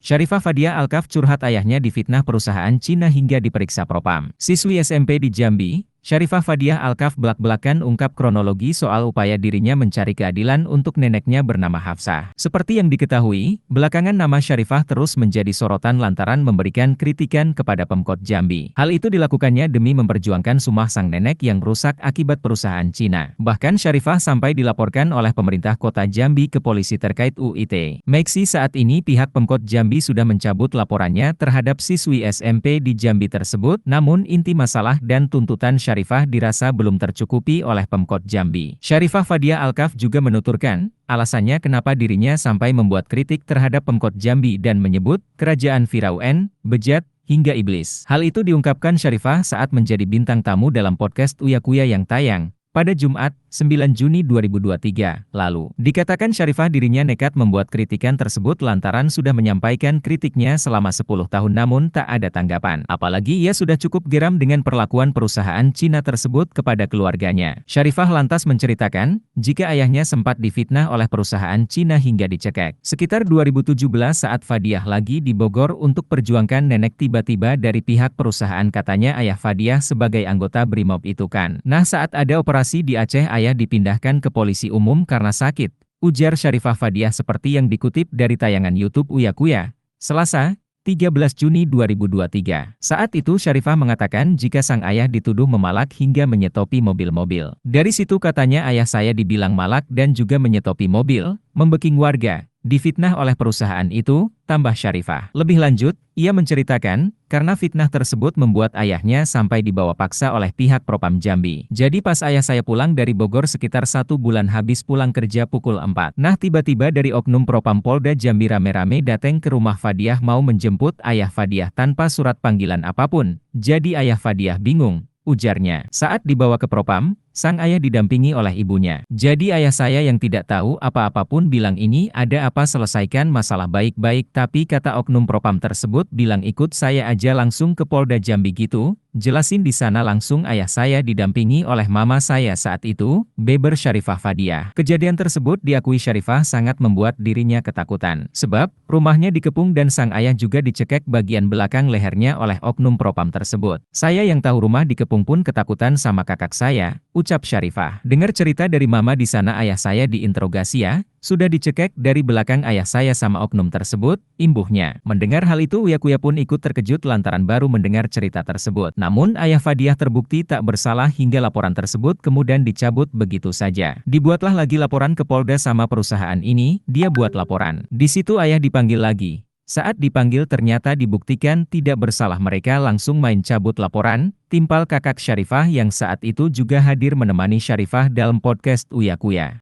Syarifah Fadia Alkaf curhat ayahnya difitnah perusahaan Cina hingga diperiksa Propam. Siswi SMP di Jambi, Syarifah Fadia Alkaf belak-belakan ungkap kronologi soal upaya dirinya mencari keadilan untuk neneknya bernama Hafsah. Seperti yang diketahui, belakangan nama Syarifah terus menjadi sorotan lantaran memberikan kritikan kepada Pemkot Jambi. Hal itu dilakukannya demi memperjuangkan sumah sang nenek yang rusak akibat perusahaan Cina. Bahkan Syarifah sampai dilaporkan oleh pemerintah kota Jambi ke polisi terkait UIT. Meksi saat ini pihak Pemkot Jambi sudah mencabut laporannya terhadap siswi SMP di Jambi tersebut, namun inti masalah dan tuntutan Syarifah dirasa belum tercukupi oleh Pemkot Jambi. Syarifah Fadia Alkaf juga menuturkan, alasannya kenapa dirinya sampai membuat kritik terhadap Pemkot Jambi dan menyebut kerajaan Firaun, bejat, hingga iblis. Hal itu diungkapkan Syarifah saat menjadi bintang tamu dalam podcast Uya Kuya yang tayang pada Jumat, 9 Juni 2023, lalu. Dikatakan Syarifah dirinya nekat membuat kritikan tersebut lantaran sudah menyampaikan kritiknya selama 10 tahun namun tak ada tanggapan. Apalagi ia sudah cukup geram dengan perlakuan perusahaan Cina tersebut kepada keluarganya. Syarifah lantas menceritakan, jika ayahnya sempat difitnah oleh perusahaan Cina hingga dicekek. Sekitar 2017 saat Fadiah lagi di Bogor untuk perjuangkan nenek tiba-tiba dari pihak perusahaan katanya ayah Fadiah sebagai anggota Brimob itu kan. Nah saat ada operasi di Aceh ayah dipindahkan ke polisi umum karena sakit, ujar Syarifah Fadia seperti yang dikutip dari tayangan YouTube Uya Kuya, Selasa, 13 Juni 2023. Saat itu Syarifah mengatakan jika sang ayah dituduh memalak hingga menyetopi mobil-mobil. Dari situ katanya ayah saya dibilang malak dan juga menyetopi mobil, membeking warga, difitnah oleh perusahaan itu, tambah Syarifah. Lebih lanjut, ia menceritakan, karena fitnah tersebut membuat ayahnya sampai dibawa paksa oleh pihak Propam Jambi. Jadi pas ayah saya pulang dari Bogor sekitar 1 bulan habis pulang kerja pukul 4. Nah tiba-tiba dari oknum Propam Polda Jambi rame-rame dateng ke rumah Fadiah mau menjemput ayah Fadiah tanpa surat panggilan apapun. Jadi ayah Fadiah bingung, ujarnya. Saat dibawa ke Propam, sang ayah didampingi oleh ibunya. Jadi ayah saya yang tidak tahu apa-apa pun bilang ini ada apa selesaikan masalah baik-baik tapi kata oknum Propam tersebut bilang ikut saya aja langsung ke Polda Jambi gitu. Jelasin di sana langsung ayah saya didampingi oleh mama saya saat itu, beber Syarifah Fadia. Kejadian tersebut diakui Syarifah sangat membuat dirinya ketakutan. Sebab, rumahnya dikepung dan sang ayah juga dicekek bagian belakang lehernya oleh oknum Propam tersebut. Saya yang tahu rumah dikepung pun ketakutan sama kakak saya, ucap Syarifah. Dengar cerita dari mama di sana ayah saya diinterogasi ya, sudah dicekek dari belakang ayah saya sama oknum tersebut, imbuhnya. Mendengar hal itu Uya Kuya pun ikut terkejut lantaran baru mendengar cerita tersebut. Namun ayah Fadiah terbukti tak bersalah hingga laporan tersebut kemudian dicabut begitu saja. Dibuatlah lagi laporan ke Polda sama perusahaan ini, dia buat laporan. Di situ ayah dipanggil lagi. Saat dipanggil ternyata dibuktikan tidak bersalah mereka langsung main cabut laporan, timpal kakak Syarifah yang saat itu juga hadir menemani Syarifah dalam podcast Uya Kuya.